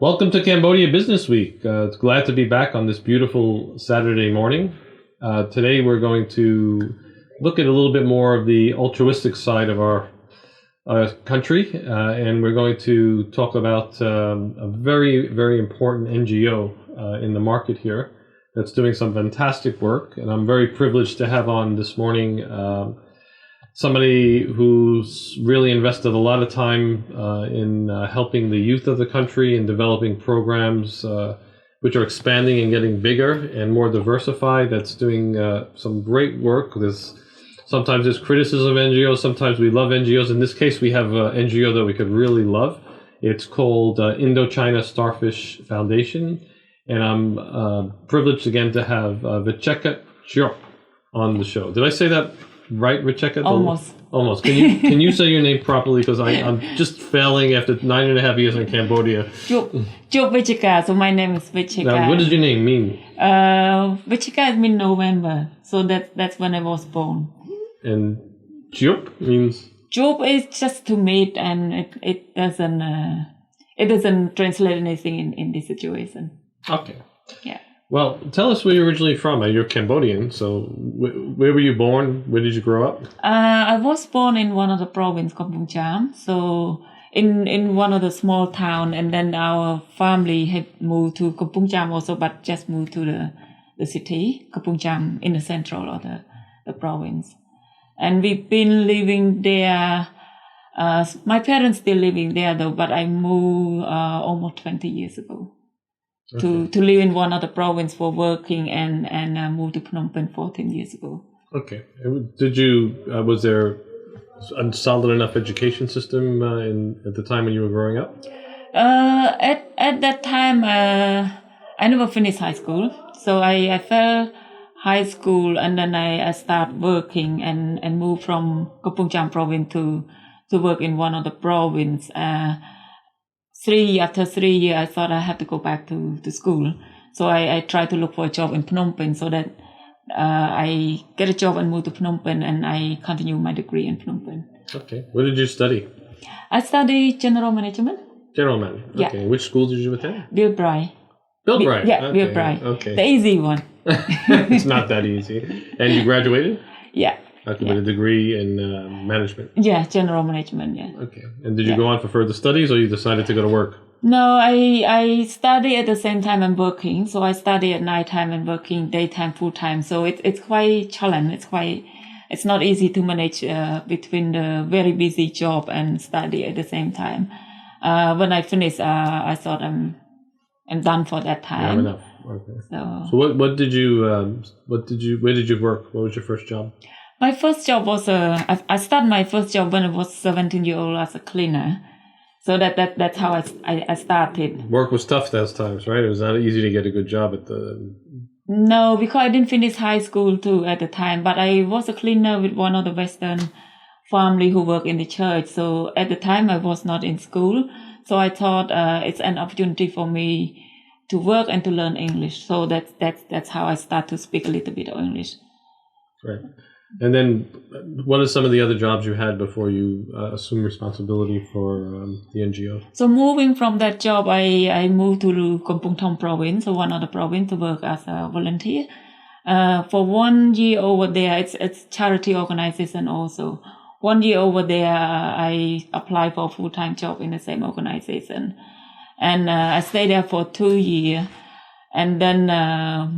Welcome to Cambodia Business Week. Glad to be back on this beautiful Saturday morning. Today we're going to look at a little bit more of the altruistic side of our country, and we're going to talk about a very, very important NGO in the market here that's doing some fantastic work. And I'm very privileged to have on this morning somebody who's really invested a lot of time in helping the youth of the country and developing programs which are expanding and getting bigger and more diversified. That's doing some great work. Sometimes there's criticism of NGOs, sometimes we love NGOs. In this case, we have an NGO that we could really love. It's called Indochina Starfish Foundation, and I'm privileged again to have Vicheka Chourp on the show. Did I say that right, Vicheka? Almost. Can you say your name properly? Because I'm just failing after 9.5 years in Cambodia. Chourp Vicheka. So my name is Vicheka. Now, what does your name mean? Vicheka means November. So that's when I was born. And Chourp means? Chourp is just to meet, and it doesn't translate anything in this situation. Okay. Yeah. Well, tell us where you're originally from. You're Cambodian, so where were you born? Where did you grow up? I was born in one of the province, Kampong Cham, so in one of the small town, and then our family had moved to Kampong Cham also, but just moved to the city, Kampong Cham, in the central of the province. And we've been living there, my parents still living there though, but I moved almost 20 years ago. Okay. To live in one other province for working and moved to Phnom Penh 14 years ago. Okay. Did you, was there a solid enough education system at the time when you were growing up? At that time, I never finished high school. So I fell high school, and then I started working and moved from Kampong Cham province to work in one of the province. After 3 years, I thought I had to go back to school. So I tried to look for a job in Phnom Penh so that I get a job and move to Phnom Penh, and I continue my degree in Phnom Penh. Okay. What did you study? I studied general management. General management. Okay. Yeah. Which school did you attend? Bilbrai. Bilbrai? Yeah, okay. Bilbrai. Okay. The easy one. It's not that easy. And you graduated? Yeah. Okay, with a degree in management. Yeah, general management, yeah. Okay. And did you go on for further studies, or you decided to go to work? No, I study at the same time I'm working. So I study at night time and working daytime, full time. So it's quite challenging. It's not easy to manage between the very busy job and study at the same time. When I finished, I thought I'm done for that time. Yeah, enough. Okay. So where did you work? What was your first job? My first job was I started my first job when I was 17 years old as a cleaner. So that's how I started. Work was tough those times, right? It was not easy to get a good job at the... No, because I didn't finish high school too at the time. But I was a cleaner with one of the Western family who work in the church. So at the time I was not in school. So I thought it's an opportunity for me to work and to learn English. So that's how I start to speak a little bit of English. Right. And then what are some of the other jobs you had before you assumed responsibility for the NGO? So moving from that job, I moved to Kampong Thom province, so one other province, to work as a volunteer. For 1 year over there, it's charity organization also. 1 year over there, I applied for a full-time job in the same organization. And I stayed there for 2 years. And then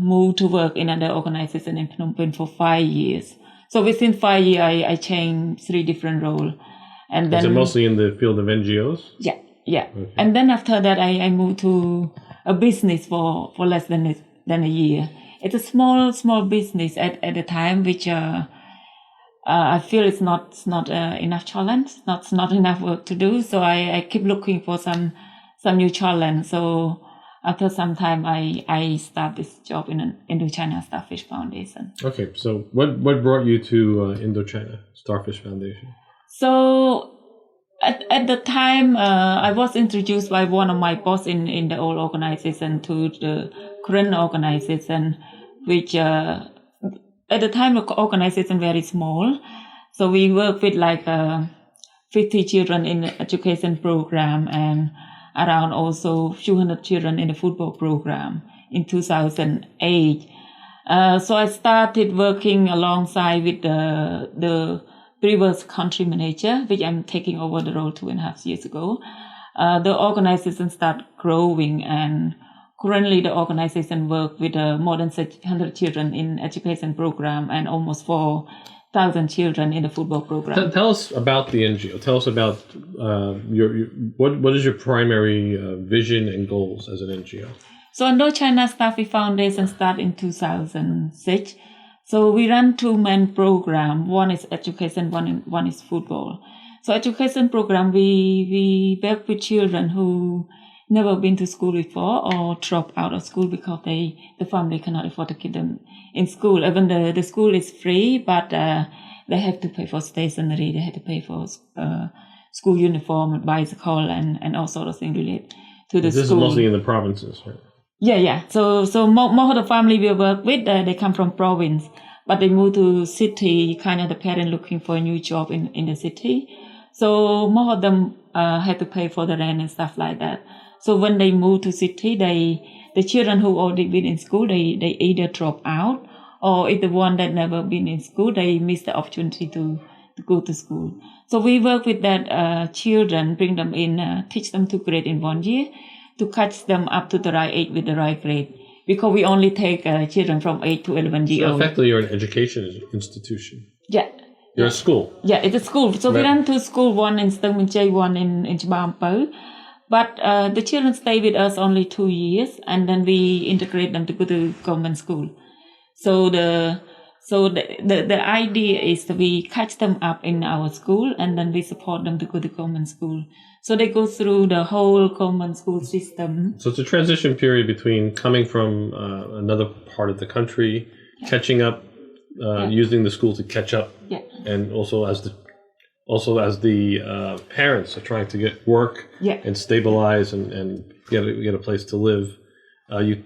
moved to work in another organization in Phnom Penh for 5 years. So within 5 years, I changed 3 different roles. And then, is it mostly in the field of NGOs? Yeah. Okay. And then after that, I moved to a business for less than a year. It's a small business at the time, which I feel it's not enough challenge, not enough work to do. So I keep looking for some new challenge. So after some time, I start this job in an Indochina Starfish Foundation. Okay, so what brought you to Indochina Starfish Foundation? So at the time, I was introduced by one of my boss in the old organization to the current organization, which at the time the organization very small. So we work with like 50 children in the education program, and around also few hundred children in the football program in 2008. So I started working alongside with the previous country manager, which I'm taking over the role 2.5 years ago. The organization started growing, and currently the organization works with more than 600 children in education program and almost 4,000 children in the football program. Tell us about the NGO. Tell us about what is your primary vision and goals as an NGO? So Indochina Starfish Foundation started in 2006. So we run two main programs. One is education, one is football. So education program, we work with children who never been to school before or drop out of school because the family cannot afford to keep them in school. Even the school is free, but they have to pay for stationery, they have to pay for school uniform, bicycle, and all sorts of things related to the school. This is mostly in the provinces, right? Yeah. So most of the family we work with, they come from province, but they move to city, kind of the parent looking for a new job in the city. So most of them have to pay for the rent and stuff like that. So when they move to city, the children who already been in school, they either drop out, or if the one that never been in school, they miss the opportunity to go to school. So we work with that children, bring them in, teach them to grade in 1 year, to catch them up to the right age with the right grade, because we only take children from 8 to 11 years old. So effectively, you're an education institution. Yeah. You're a school. Yeah, it's a school. So we run two schools, one in Sturminjay, one in Chbampo. But the children stay with us only 2 years, and then we integrate them to go to government school. So the idea is that we catch them up in our school, and then we support them to go to government school. So they go through the whole government school system. So it's a transition period between coming from another part of the country, catching up, using the school to catch up, and also as the parents are trying to get work and stabilize and get a place to live.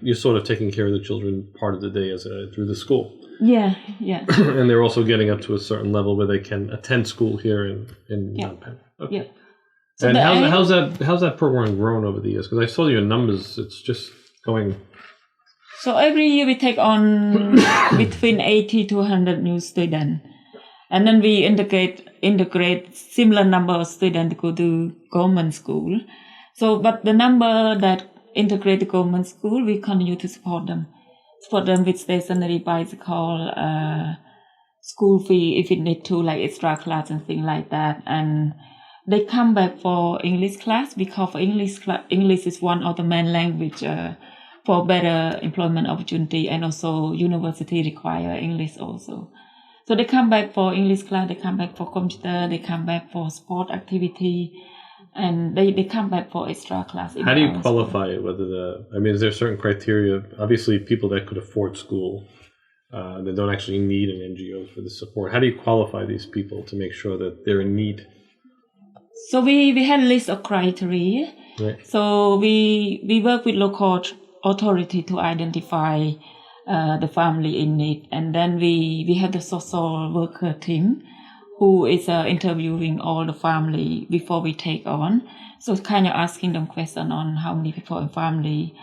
You're sort of taking care of the children part of the day through the school. Yeah. And they're also getting up to a certain level where they can attend school here in Phnom Penh. Okay. Yeah. So and how's that program grown over the years? Because I saw your numbers; it's just going. So every year we take on between 80 to 100 new students, and then we integrate similar number of students to go to government school. So, but the number that integrate the government school, we continue to support them with stationery, bicycle, school fee if it need to, like extra class and things like that. And they come back for English class, because English is one of the main language for better employment opportunity, and also university require English also. So they come back for English class, they come back for computer, they come back for sport activity, and they come back for extra class. How do you qualify it? Is there certain criteria? Obviously, people that could afford school, that don't actually need an NGO for the support. How do you qualify these people to make sure that they're in need? So we had a list of criteria. Right. So we work with local authority to identify the family in need, and then we have the social worker team who is interviewing all the family before we take on. So kind of asking them question on how many people in family,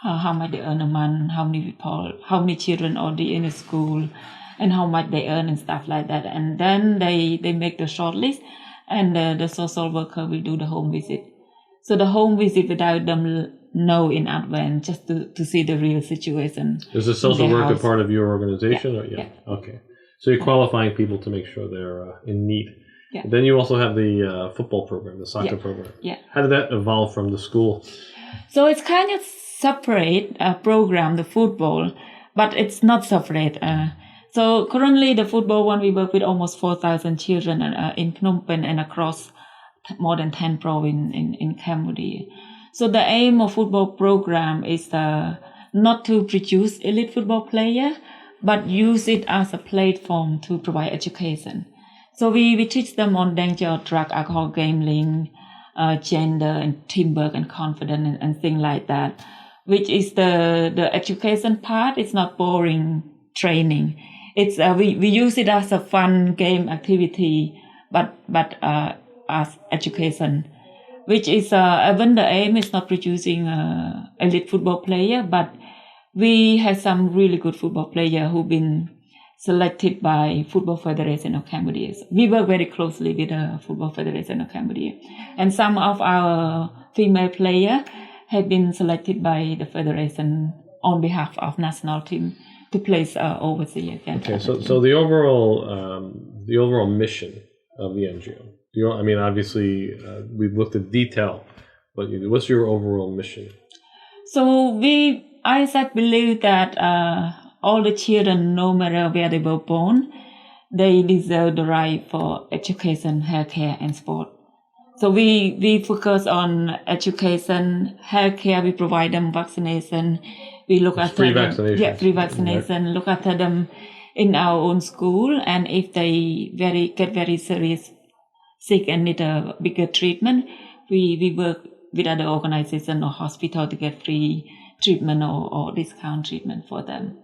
how much they earn a month, how many children already in the school, and how much they earn and stuff like that. And then they make the short list, and the social worker will do the home visit. So the home visit without them know in advance, just to see the real situation. Is the social worker house. Part of your organization? Yeah. Okay. So you're qualifying people to make sure they're in need. Yeah. Then you also have the football program, the soccer program. Yeah. How did that evolve from the school? So it's kind of separate program, the football, but it's not separate. So currently the football one, we work with almost 4,000 children in Phnom Penh and across more than 10 provinces in Cambodia. So the aim of football program is not to produce elite football player, but use it as a platform to provide education. So we teach them on danger of drug, alcohol, gambling, gender and teamwork and confidence and things like that, which is the education part. It's not boring training. It's we use it as a fun game activity, but as education. which is even the aim is not producing elite football player, but we have some really good football player who've been selected by Football Federation of Cambodia. We work very closely with the Football Federation of Cambodia, and some of our female players have been selected by the federation on behalf of national team to play overseas again. Okay, so the overall mission of the NGO. I mean, obviously, we've looked at detail, but what's your overall mission? So I believe that all the children, no matter where they were born, they deserve the right for education, healthcare, and sport. So we focus on education, healthcare. We provide them vaccination. We look after free them. vaccination. Yeah, free vaccination. Look after them in our own school, and if they get very serious, sick and need a bigger treatment, we work with other organizations or hospital to get free treatment or discount treatment for them.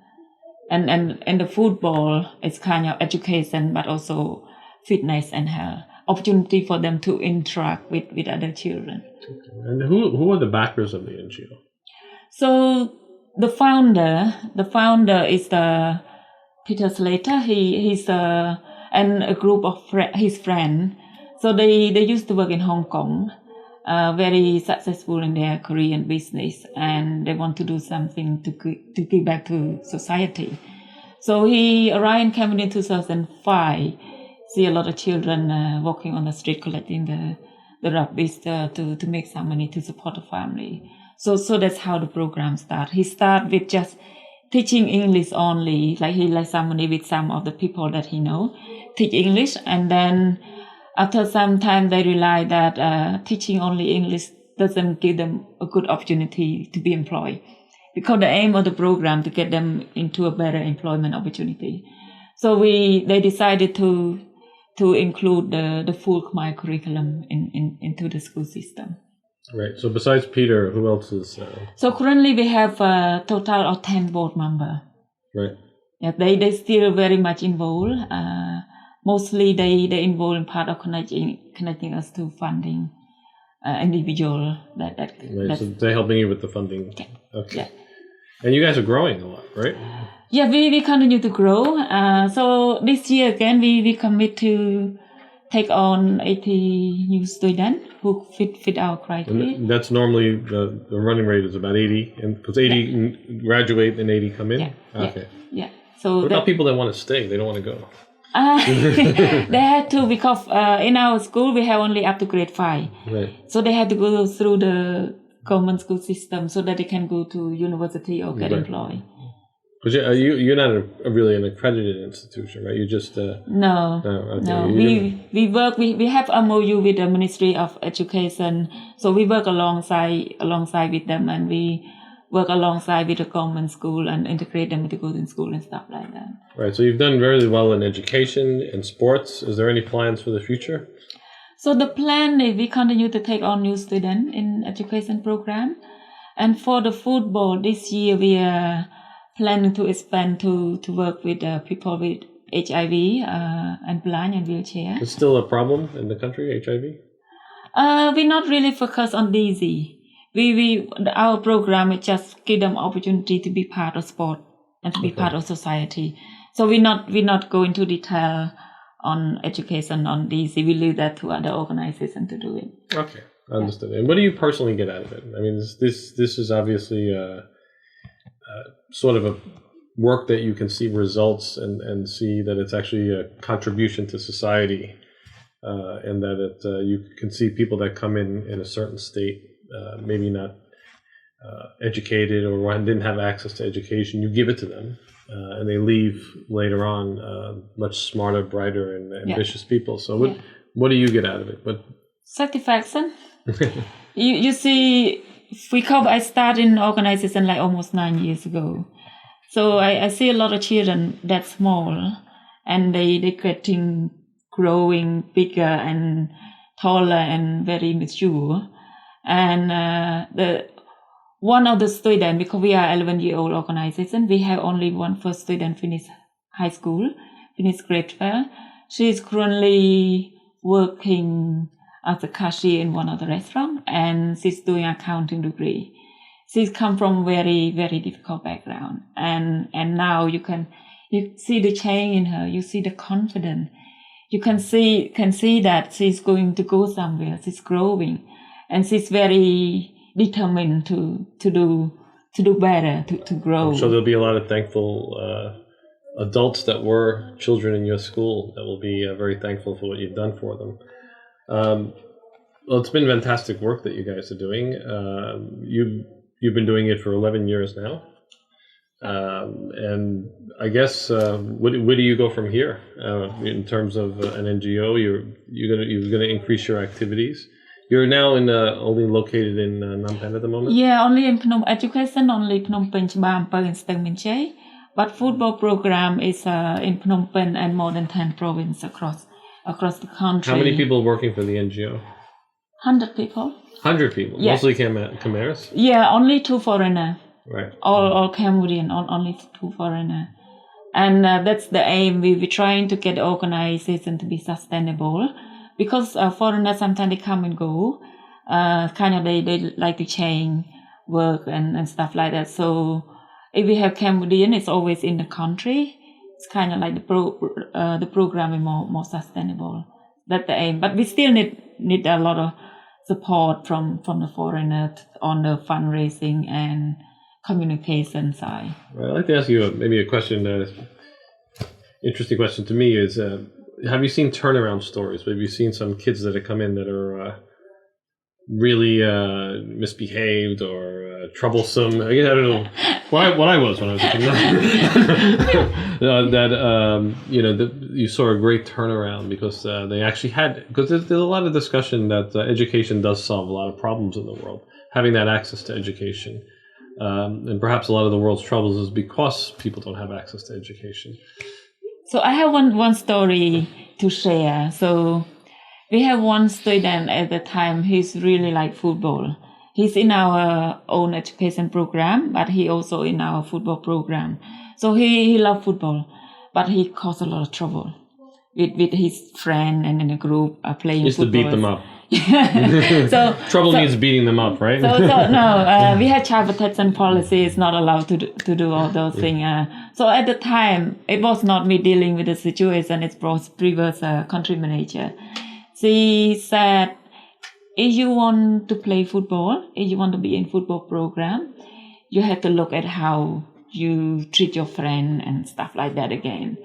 And the football is kind of education, but also fitness and health. Opportunity for them to interact with other children. Okay. And who are the backers of the NGO? So the founder is the Peter Slater. He's and a group of his friends. So they used to work in Hong Kong, very successful in their career and business, and they want to do something to give back to society. So he arrived in Cambodia in 2005. See a lot of children walking on the street collecting the rubbish to make some money to support the family. So that's how the program started. He started with just teaching English only, like he let somebody with some of the people that he know teach English, and then after some time they realized that teaching only English doesn't give them a good opportunity to be employed, because the aim of the program to get them into a better employment opportunity. So they decided to include the full Khmer curriculum into the school system. Right. So besides Peter, who else is? So currently we have a total of 10 board members. Right. Yeah, they still very much involved. Mostly they involved in part of connecting us to funding individual Right. So they're helping you with the funding. Yeah. Okay. Yeah. And you guys are growing a lot, right? Yeah, we continue to grow. So this year again, we commit to take on 80 new students who fit our criteria. And that's normally the running rate is about 80, and because 80 graduate and 80 come in. Yeah. Okay. Yeah. So what about people that want to stay? They don't want to go. They had to, because in our school we have only up to grade 5. Right. So they had to go through the government school system so that they can go to university or get employed. But you're not really an accredited institution, right? You just No. We work. We have MOU with the Ministry of Education, so we work alongside with them, and we work alongside with the government school and integrate them with the golden school and stuff like that. Right. So you've done very well in education and sports. Is there any plans for the future? So the plan is we continue to take on new students in education program, and for the football this year we are planning to expand to work with people with HIV and blind and wheelchair. It's still a problem in the country, HIV? We not really focus on DZ. Our program is just give them opportunity to be part of sport and to be part of society. So we not go into detail on education on DZ. We leave that to other organizations to do it. Okay, I understand. And what do you personally get out of it? I mean, this is obviously sort of a work that you can see results and see that it's actually a contribution to society, and that you can see people that come in a certain state, maybe not educated or didn't have access to education. You give it to them, and they leave later on much smarter, brighter, and ambitious people. So what do you get out of it? Satisfaction. You see, I started in an organization like almost 9 years ago. So I see a lot of children that small, and they getting growing bigger and taller and very mature. And one of the students, because we are 11-year-old organization, we have only one first student finish high school, finish grade 12. She is currently working as a cashier in one of the restaurants, and she's doing accounting degree. She's come from very, very difficult background, and now you see the change in her. You see the confidence. You can see that she's going to go somewhere. She's growing, and she's very determined to do better, to grow. So there'll be a lot of thankful adults that were children in your school that will be very thankful for what you've done for them. Well, it's been fantastic work that you guys are doing. You've been doing it for 11 years now. And I guess where do you go from here in terms of an NGO? You're gonna increase your activities. You're now only located in Phnom Penh at the moment. Yeah, only in Phnom education, only Phnom Penh, Chba, Amper, and Steng Min Chey. But football program is in Phnom Penh and more than 10 provinces across the country. How many people working for the NGO? 100 people. 100 people, yeah. Mostly Khmer's? Yeah, only 2 foreigners. Right. All Cambodian, only 2 foreigners. And that's the aim. We're trying to get the organization to be sustainable. Because foreigners sometimes they come and go, kind of they like to change work and stuff like that. So if we have Cambodian, it's always in the country. It's kind of like the program is more sustainable. That's the aim. But we still need a lot of support from the foreigners on the fundraising and communication side. Well, I'd like to ask you maybe a question. Interesting question to me is. Have you seen turnaround stories? Have you seen some kids that have come in that are really misbehaved or troublesome? I don't know what I was when I was a kid. That you saw a great turnaround because they actually had, because there's a lot of discussion that education does solve a lot of problems in the world. Having that access to education. And perhaps a lot of the world's troubles is because people don't have access to education. So I have one story to share. So we have one student at the time. He's really like football. He's in our own education program, but he also in our football program. So he loves football, but he caused a lot of trouble with his friend and in a group playing Just football. To beat them up. So trouble means beating them up, right? No, we had child protection policy. It's not allowed to do all those things. So at the time, it was not me dealing with the situation. It was previous country manager. She said, if you want to play football, if you want to be in football program, you have to look at how you treat your friend and stuff like that again.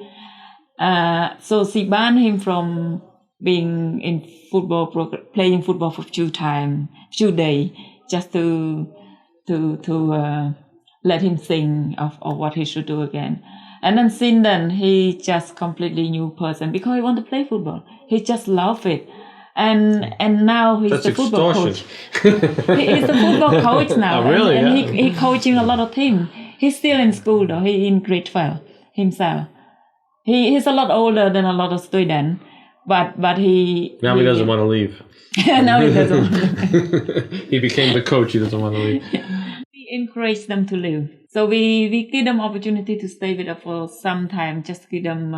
So she banned him from being in football playing football for few days, just to let him think of what he should do again. And then since then, he just completely new person because he want to play football. He just love it. And now he's the football coach. He's the football coach now. Oh, really? And he coaching a lot of teams. He's still in school though. He in grade 12 himself. He's a lot older than a lot of students. But he doesn't want to leave. Now he doesn't want to leave. He became the coach. He doesn't want to leave. We encourage them to leave. So we give them opportunity to stay with us for some time, just to give them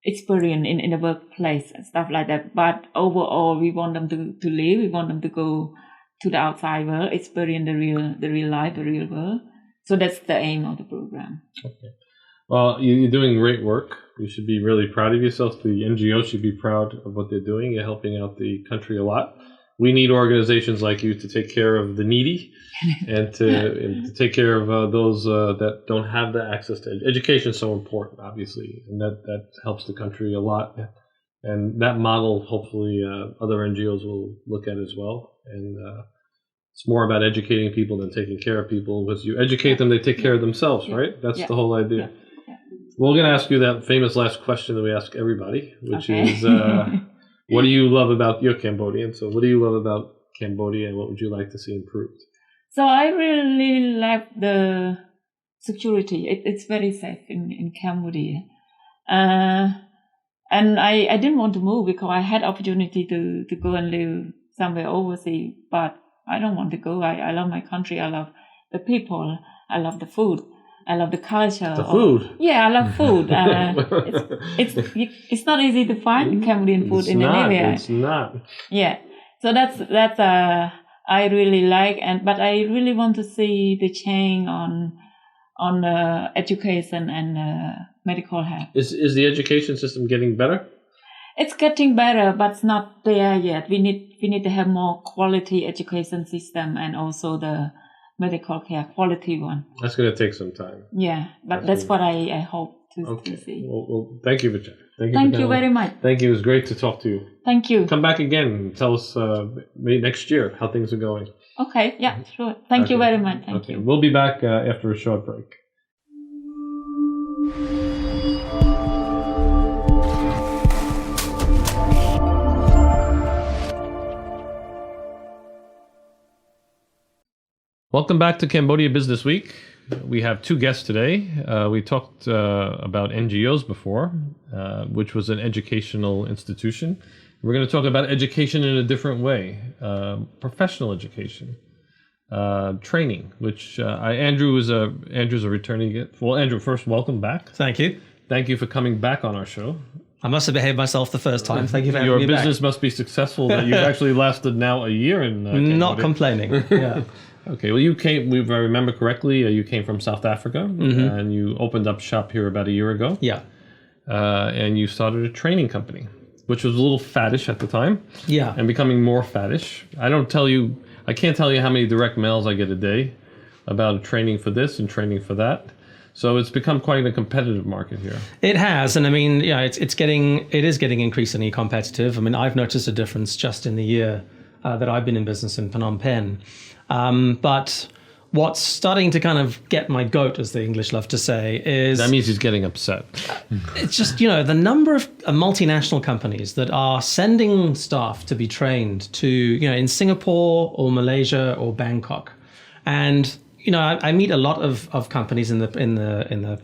experience in the workplace and stuff like that. But overall, we want them to leave. We want them to go to the outside world, experience the real life, the real world. So that's the aim of the program. Okay. Well, you're doing great work. You should be really proud of yourself. The NGO should be proud of what they're doing. You're helping out the country a lot. We need organizations like you to take care of the needy and to take care of those that don't have the access to education. Is so important, obviously, and that helps the country a lot. And that model, hopefully, other NGOs will look at as well. And it's more about educating people than taking care of people. Because you educate them, they take care of themselves, right? That's the whole idea. We're going to ask you that famous last question that we ask everybody, which is, what do you love about your Cambodian? So what do you love about Cambodia and what would you like to see improved? So I really like the security. It's very safe in Cambodia. And I didn't want to move because I had opportunity to go and live somewhere overseas, but I don't want to go. I love my country. I love the people. I love the food. I love the culture. The food. Yeah, I love food. It's not easy to find Cambodian food in an area. It's not. Yeah, so that's I really like, but I really want to see the change on education and medical health. Is the education system getting better? It's getting better, but it's not there yet. We need to have more quality education system and also the medical care quality one. That's going to take some time. Yeah, but that's what I hope to see. Well, thank you, Vicheka. Thank you very much. Thank you. It was great to talk to you. Thank you. Come back again and tell us maybe next year how things are going. Okay, yeah, sure. Thank you very much. Thank you. We'll be back after a short break. Welcome back to Cambodia Business Week. We have two guests today. We talked about NGOs before, which was an educational institution. We're going to talk about education in a different way, professional education, training, which Andrew's a returning. Well, Andrew, first, welcome back. Thank you. Thank you for coming back on our show. I must have behaved myself the first time. Thank you for having me back. Your business must be successful that you've actually lasted now a year in Cambodia. Not complaining. Yeah. Okay, well, you came, if I remember correctly, you came from South Africa, and you opened up shop here about a year ago. Yeah. And you started a training company, which was a little faddish at the time. Yeah. And becoming more faddish. I can't tell you how many direct mails I get a day about training for this and training for that. So it's become quite a competitive market here. It has, and I mean, yeah, it is getting increasingly competitive. I mean, I've noticed a difference just in the year that I've been in business in Phnom Penh. But what's starting to kind of get my goat, as the English love to say, is... That means he's getting upset. It's just, the number of multinational companies that are sending staff to be trained to, in Singapore or Malaysia or Bangkok. And, I meet a lot of companies in the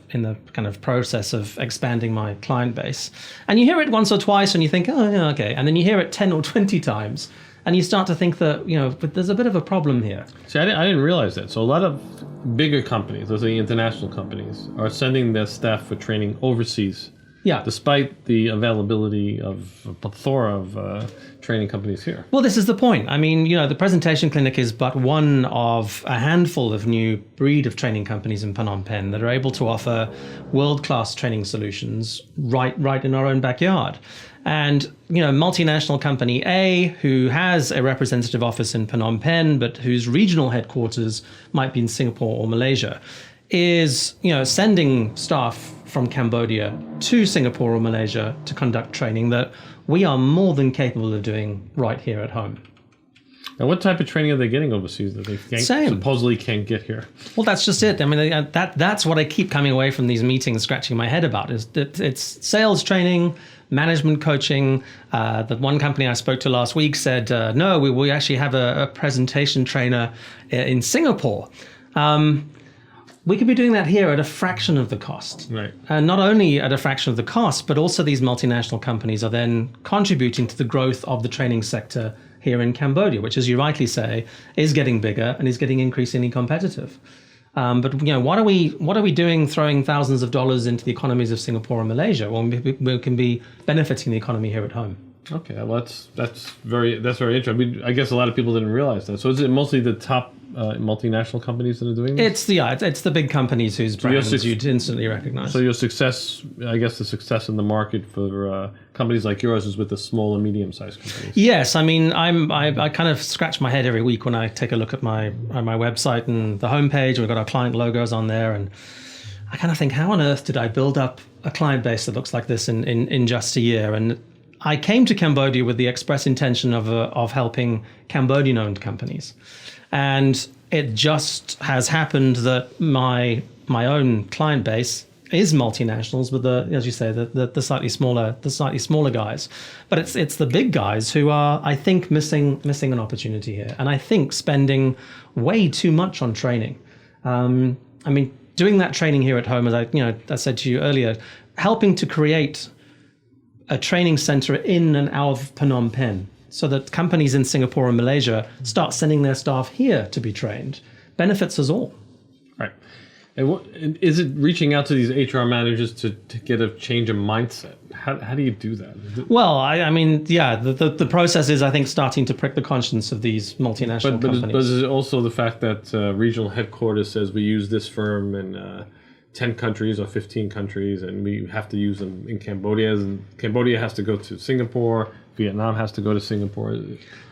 kind of process of expanding my client base. And you hear it once or twice and you think, oh, yeah, okay. And then you hear it 10 or 20 times. And you start to think that, but there's a bit of a problem here. See, I didn't realize that. So a lot of bigger companies, let's say international companies, are sending their staff for training overseas. Yeah. Despite the availability of a plethora of training companies here. Well, this is the point. I mean, the presentation clinic is but one of a handful of new breed of training companies in Phnom Penh that are able to offer world-class training solutions right in our own backyard. And, multinational company A, who has a representative office in Phnom Penh, but whose regional headquarters might be in Singapore or Malaysia, is, sending staff from Cambodia to Singapore or Malaysia to conduct training that we are more than capable of doing right here at home. Now, what type of training are they getting overseas that they supposedly can't get here? Well, that's just it. I mean, that's what I keep coming away from these meetings scratching my head about, is that it's sales training, management coaching. The one company I spoke to last week said, no, we actually have a presentation trainer in Singapore. We could be doing that here at a fraction of the cost. Right. And not only at a fraction of the cost, but also these multinational companies are then contributing to the growth of the training sector here in Cambodia, which, as you rightly say, is getting bigger and is getting increasingly competitive. But what are we doing throwing thousands of dollars into the economies of Singapore and Malaysia when we can be benefiting the economy here at home? Okay, well, that's very interesting. I mean, I guess a lot of people didn't realize that. So is it mostly the top multinational companies that are doing this? It's the big companies whose brands you'd instantly recognize. So your success, I guess, the success in the market for companies like yours is with the small and medium-sized companies. Yes, I mean, I kind of scratch my head every week when I take a look at my website and the homepage. We've got our client logos on there, and I kind of think, how on earth did I build up a client base that looks like this in just a year? And I came to Cambodia with the express intention of helping Cambodian-owned companies. And it just has happened that my own client base is multinationals with as you say, the slightly smaller guys. But it's the big guys who are, I think, missing an opportunity here. And I think spending way too much on training. I mean, doing that training here at home, as I said to you earlier, helping to create a training center in and out of Phnom Penh, so that companies in Singapore and Malaysia start sending their staff here to be trained, benefits us all. Right. And is it reaching out to these HR managers to get a change of mindset? How do you do that? Well, I mean, yeah, the process is, I think, starting to prick the conscience of these multinational companies. But is it also the fact that regional headquarters says we use this firm in 10 countries or 15 countries, and we have to use them in Cambodia, and Cambodia has to go to Singapore, Vietnam has to go to Singapore?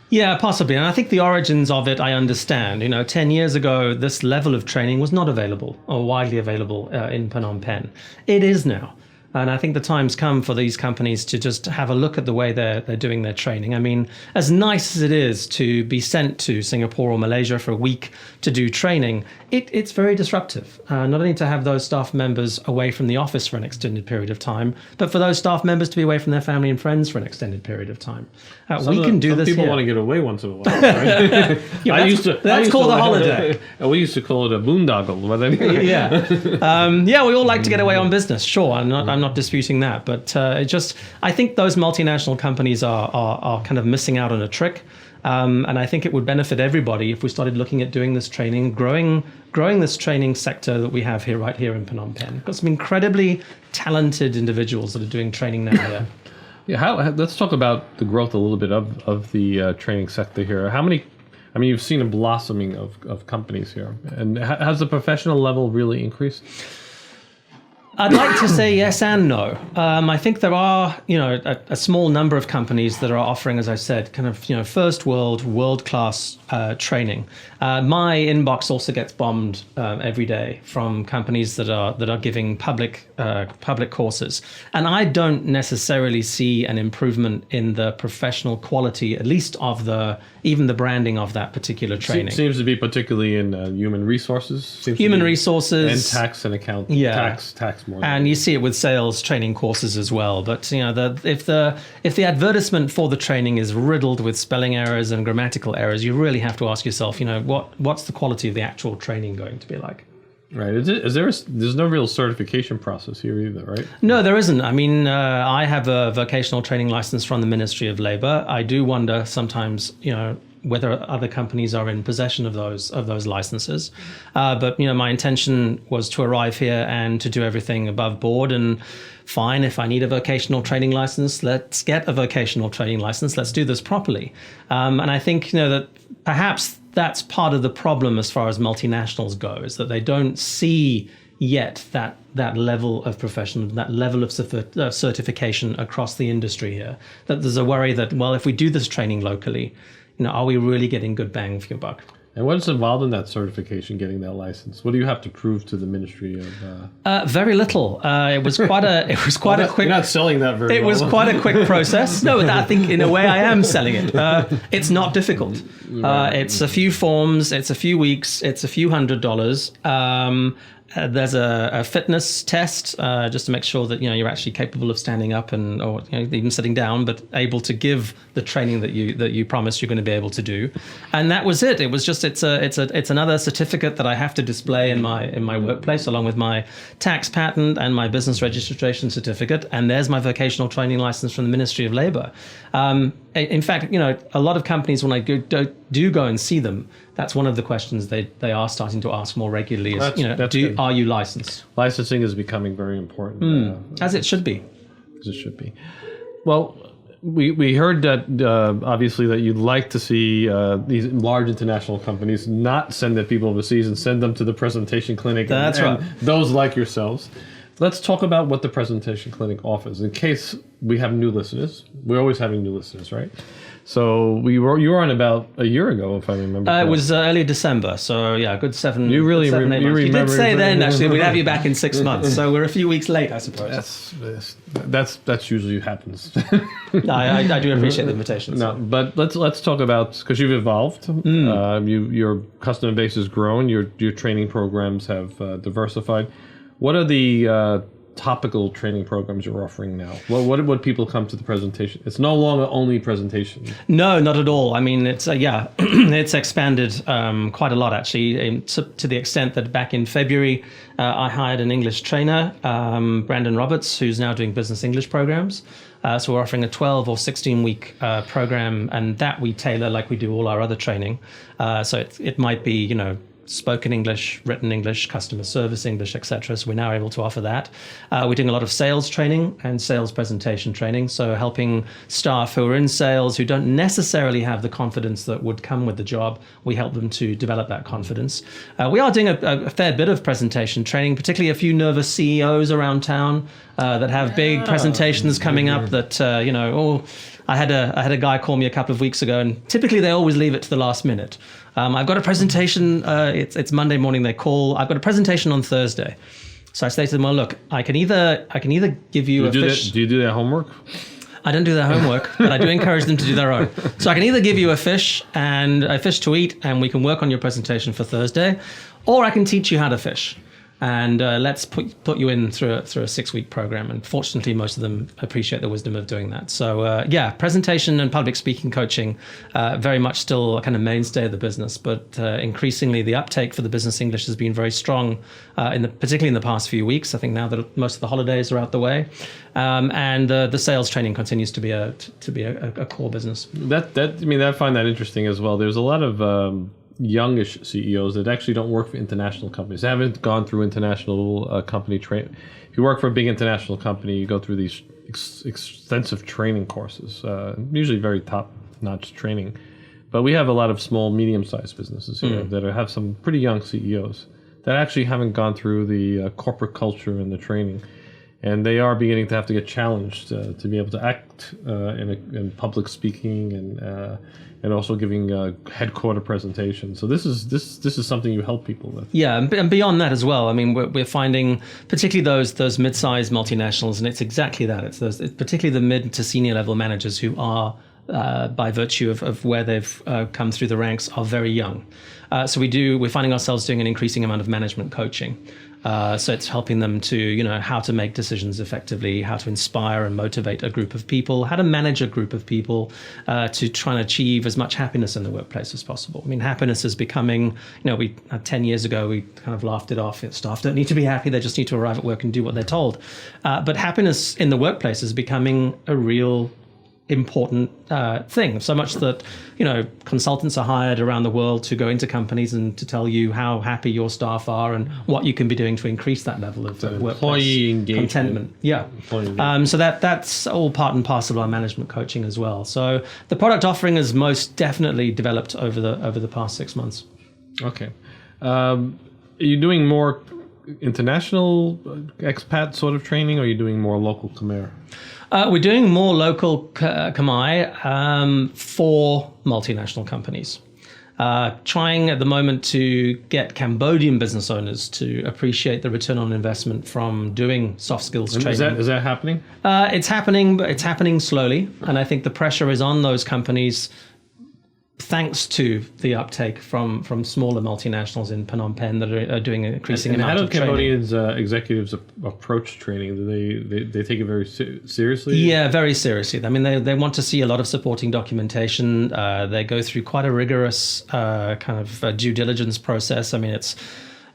Yeah, possibly. And I think the origins of it, I understand. 10 years ago, this level of training was not available or widely available in Phnom Penh. It is now. And I think the time's come for these companies to just have a look at the way they're doing their training. I mean, as nice as it is to be sent to Singapore or Malaysia for a week to do training, it's very disruptive. Not only to have those staff members away from the office for an extended period of time, but for those staff members to be away from their family and friends for an extended period of time. We can do this here. People want to get away once in a while, right? That's called a holiday. We used to call it a boondoggle. But anyway. Yeah, we all like to get away on business. Sure, I'm not disputing that, but I think those multinational companies are kind of missing out on a trick. And I think it would benefit everybody if we started looking at doing this training, growing this training sector that we have here, right here in Phnom Penh. We've got some incredibly talented individuals that are doing training now here. Yeah, let's talk about the growth a little bit of the training sector here. You've seen a blossoming of companies here. And has the professional level really increased? I'd like to say yes and no. I think there are, a small number of companies that are offering, as I said, kind of, first world-class training. My inbox also gets bombed every day from companies that are giving public courses, and I don't necessarily see an improvement in the professional quality, at least of even the branding of that particular training. Seems to be particularly in human resources. Resources and tax and accounting. Yeah. Tax more. And you see it with sales training courses as well. But if the advertisement for the training is riddled with spelling errors and grammatical errors, you really have to ask yourself, what's the quality of the actual training going to be like? Right. There's no real certification process here either, right? No, there isn't. I mean, I have a vocational training license from the Ministry of Labour. I do wonder sometimes, whether other companies are in possession of those licenses. But my intention was to arrive here and to do everything above board. And fine, if I need a vocational training license, let's get a vocational training license. Let's do this properly. And I think that perhaps that's part of the problem as far as multinationals go, is that they don't see yet that level of profession, that level of certification across the industry here. That there's a worry that, well, if we do this training locally, are we really getting good bang for your buck? And what's involved in that certification, getting that license? What do you have to prove to the Ministry of? Very little. It was quite a quick. You're not selling that very well. It was quite a quick process. No, I think in a way I am selling it. It's not difficult. It's a few forms. It's a few weeks. It's a few $100s. There's a fitness test just to make sure that you're actually capable of standing up or even sitting down, but able to give the training that you promised you're going to be able to do. And that was it. It was just it's another certificate that I have to display in my workplace along with my tax patent and my business registration certificate. And there's my vocational training license from the Ministry of Labour. In fact, a lot of companies, when I do go and see them, that's one of the questions they are starting to ask more regularly is, are you licensed? Licensing is becoming very important. As it should be. As it should be. Well, we heard that obviously that you'd like to see these large international companies not send their people overseas and send them to the presentation clinic. That's right. Those like yourselves. Let's talk about what the presentation clinic offers. In case we have new listeners, we're always having new listeners, right? So you were on about a year ago, if I remember. It was early December, so yeah, a good 7. You really 7, 8 you months. remember? You did say then actually we'd have you back in 6 months, so we're a few weeks late, I suppose. That's usually happens. No, I do appreciate the invitation. No, but let's talk about, because you've evolved. Your customer base has grown. Your training programs have diversified. What are the topical training programs you're offering now? What would people come to the presentation? It's no longer only presentation. No, not at all. I mean, it's it's expanded quite a lot actually, to the extent that back in February, I hired an English trainer, Brandon Roberts, who's now doing business English programs. So we're offering a 12 or 16 week program, and that we tailor like we do all our other training. So it might be, spoken English, written English, customer service English, etc. So we're now able to offer that. We're doing a lot of sales training and sales presentation training. So helping staff who are in sales who don't necessarily have the confidence that would come with the job, we help them to develop that confidence. We are doing a fair bit of presentation training, particularly a few nervous CEOs around town that have big presentations coming up that, I had a guy call me a couple of weeks ago, and typically they always leave it to the last minute. I've got a presentation. It's Monday morning. They call. I've got a presentation on Thursday. So I say to them, well, look, I can either give you a fish. Do you do that homework? I don't do their homework, but I do encourage them to do their own. So I can either give you a fish to eat, and we can work on your presentation for Thursday, or I can teach you how to fish. And let's put you in through a 6-week program. And fortunately, most of them appreciate the wisdom of doing that. So presentation and public speaking coaching, very much still a kind of mainstay of the business. But increasingly, the uptake for the business English has been very strong, particularly in the past few weeks. I think now that most of the holidays are out the way, and the sales training continues to be a core business. I find that interesting as well. There's a lot of youngish CEOs that actually don't work for international companies. They haven't gone through international company training. If you work for a big international company, you go through these extensive training courses, usually very top-notch training. But we have a lot of small, medium-sized businesses here that have some pretty young CEOs that actually haven't gone through the corporate culture and the training. And they are beginning to have to get challenged to be able to act in public speaking and also giving headquarter presentations. So this is something you help people with. Yeah, and beyond that as well. I mean, we're finding particularly those mid-sized multinationals, and it's exactly that. It's particularly the mid to senior level managers who are, by virtue of where they've come through the ranks, are very young. So we're finding ourselves doing an increasing amount of management coaching. So it's helping them to, how to make decisions effectively, how to inspire and motivate a group of people, how to manage a group of people to try and achieve as much happiness in the workplace as possible. I mean, happiness is becoming, 10 years ago, we kind of laughed it off. Staff don't need to be happy. They just need to arrive at work and do what they're told. But happiness in the workplace is becoming a real important thing, so much that consultants are hired around the world to go into companies and to tell you how happy your staff are and what you can be doing to increase that level of workplace contentment. Yeah. So that's all part and parcel of our management coaching as well. So the product offering has most definitely developed over the past 6 months. Okay. Are you doing more international expat sort of training, or are you doing more local Khmer? We're doing more local Khmer for multinational companies. Trying at the moment to get Cambodian business owners to appreciate the return on investment from doing soft skills training. Is that happening? It's happening, but it's happening slowly. And I think the pressure is on those companies, thanks to the uptake from smaller multinationals in Phnom Penh that are doing an increasing amount of training. How do Cambodians executives approach training? Do they take it very seriously? Yeah, very seriously. I mean, they want to see a lot of supporting documentation. They go through quite a rigorous kind of due diligence process. I mean,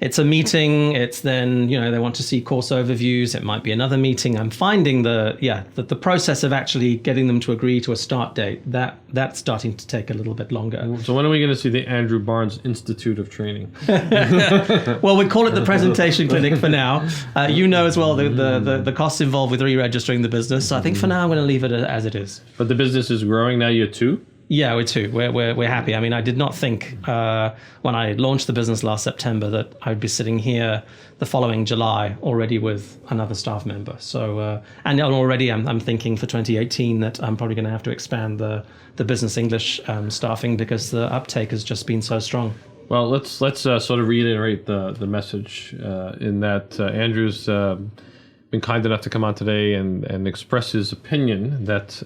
it's a meeting. It's then, they want to see course overviews. It might be another meeting. I'm finding that the process of actually getting them to agree to a start date, that's starting to take a little bit longer. So when are we going to see the Andrew Barnes Institute of Training? Well, we call it the presentation clinic for now. As well the costs involved with re-registering the business. So I think for now I'm going to leave it as it is. But the business is growing now. You're two? Yeah, we're two. We're happy. I mean, I did not think when I launched the business last September that I'd be sitting here the following July already with another staff member. So, and already I'm thinking for 2018 that I'm probably going to have to expand the business English staffing because the uptake has just been so strong. Well, let's sort of reiterate the message in that Andrew's been kind enough to come on today and express his opinion that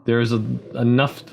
there is enough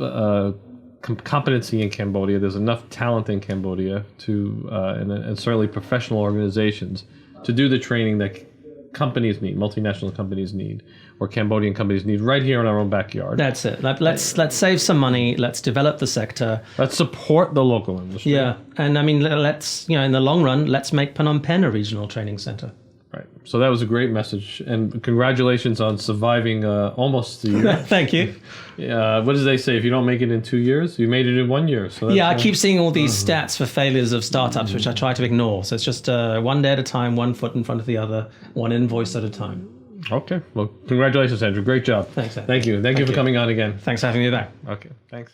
competency in Cambodia. There's enough talent in Cambodia and certainly professional organizations to do the training that companies need, multinational companies need, or Cambodian companies need right here in our own backyard. That's it. Let's save some money. Let's develop the sector. Let's support the local industry. Yeah, and I mean, let's in the long run, let's make Phnom Penh a regional training center. Right. So that was a great message, and congratulations on surviving almost the year. Thank you. What does they say? If you don't make it in 2 years, you made it in 1 year. So Yeah, I keep seeing all these stats for failures of startups, which I try to ignore. So it's just one day at a time, one foot in front of the other, one invoice at a time. Okay. Well, congratulations, Andrew. Great job. Thanks, Anthony. Thank you. Thank you for coming on again. Thanks for having me back. Okay. Thanks.